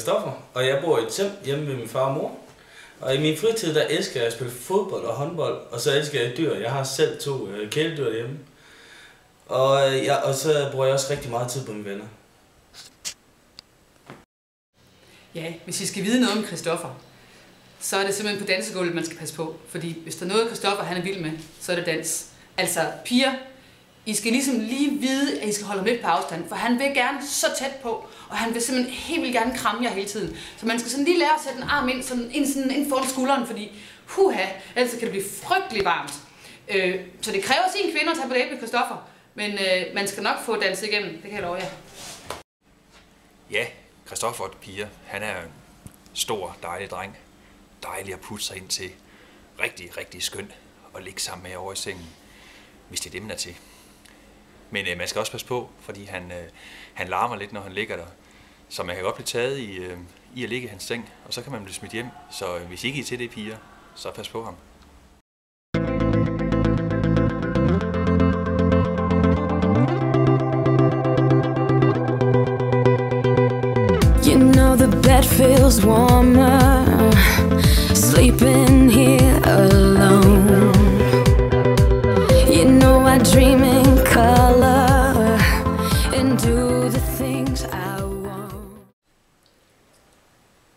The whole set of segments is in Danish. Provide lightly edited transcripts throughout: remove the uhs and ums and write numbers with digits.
Christoffer, og jeg bor i et telt hjemme ved min far og mor. Og i min fritid, der elsker jeg at spille fodbold og håndbold, og så elsker jeg dyr. Jeg har selv 2 kæledyr derhjemme. Og så bruger jeg også rigtig meget tid på mine venner. Ja, hvis I skal vide noget om Christoffer, så er det simpelthen på dansegulvet, man skal passe på. Fordi hvis der er noget, Christoffer han er vild med, så er det dans. Altså, piger, I skal ligesom lige vide, at I skal holde ham lidt på afstand, for han vil gerne så tæt på, og han vil simpelthen helt vildt gerne kramme jer hele tiden. Så man skal sådan lige lære at sætte en arm ind foran skulderen, fordi ellers kan det blive frygtelig varmt. Så det kræver sin kvinde at tage på date med Christoffer, men man skal nok få danset igennem, det kan jeg love jer. Ja, Christoffer og piger, han er en stor, dejlig dreng. Dejlig at putte sig ind til. Rigtig, rigtig skøn at ligge sammen med over i sengen, hvis det er det, man er til. Men man skal også passe på, fordi han larmer lidt, når han ligger der. Så man kan godt blive taget i at ligge i hans seng, og så kan man blive smidt hjem. Så hvis I ikke er til det, piger, så pas på ham. You know the bed feels warmer, sleeping here alone. You know I dream in color and do the things I want.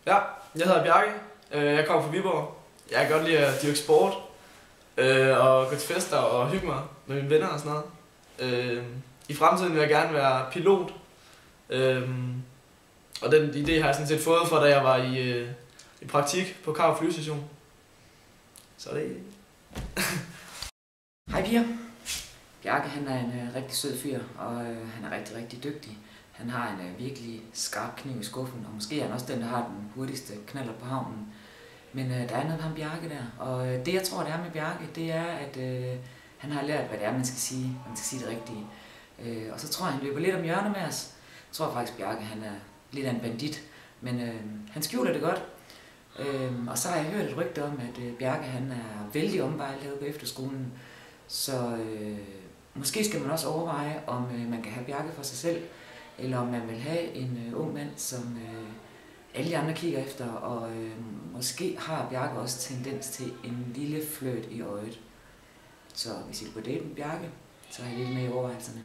Ja, jeg hedder Bjarke. Jeg kommer fra Viborg. Jeg kan godt lide at dyrke sport og gå til fester og hygge mig med mine venner og sådan noget. I fremtiden vil jeg gerne være pilot. Og den idé har jeg sådan set fået fra, da jeg var i praktik på Karup Flystation. Så det. Hej piger. Bjarke han er en rigtig sød fyr, og han er rigtig, rigtig dygtig. Han har en virkelig skarp kniv i skuffen, og måske er han også den, der har den hurtigste knaller på havnen. Men der er noget med ham Bjarke der, og det jeg tror, det er med Bjarke, det er, at han har lært, hvad det er, man skal sige. Man skal sige det rigtige. Og så tror jeg, han løber lidt om hjørnet med os. Jeg tror faktisk, Bjarke han er lidt af en bandit, men han skjuler det godt. Og så har jeg hørt et rygte om, at Bjarke han er vældig omvejlet herude på efterskolen. Så måske skal man også overveje, om man kan have Bjarke for sig selv, eller om man vil have en ung mand, som alle de andre kigger efter, og måske har Bjarke også tendens til en lille fløjt i øjet. Så hvis I vil på date med Bjarke, så har jeg lidt med i overvejelserne.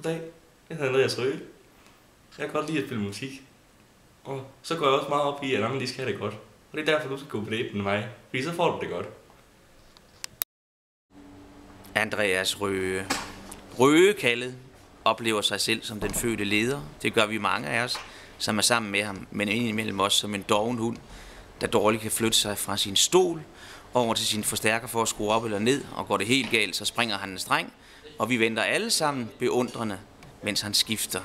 Goddag, jeg hedder Andreas Røge. Jeg kan godt lide at spille musik. Og så går jeg også meget op i, at andre skal have det godt. Og det er derfor, du skal gå på date med mig. Fordi så får du det godt. Andreas Røge. Røgekaldet oplever sig selv som den fødte leder. Det gør vi mange af os, som er sammen med ham. Men indimellem også som en doven hund, der dårligt kan flytte sig fra sin stol over til sin forstærker for at skrue op eller ned. Og går det helt galt, så springer han en streng. Og vi venter alle sammen beundrende, mens han skifter.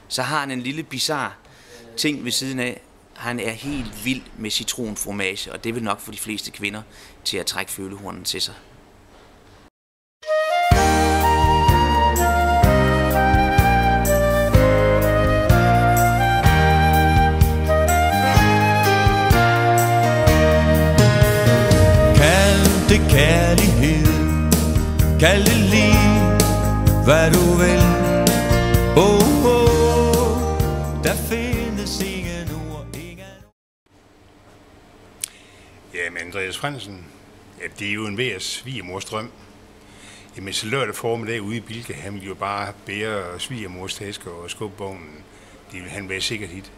Så har han en lille bizarre ting ved siden af. Han er helt vild med citronfromage, og det vil nok få de fleste kvinder til at trække følehornen til sig. Kald det kærlighed, kald det liv, hvad du vil. Der findes ingen ord, ingen... Jamen, Andreas Frandsen, ja, det er jo en værd svigermors drøm. Jamen, så lørdag formiddag ude i Bilka, han ville jo bare bære svigermors tasker og skubbe vognen. Det ville han være sikkert hit.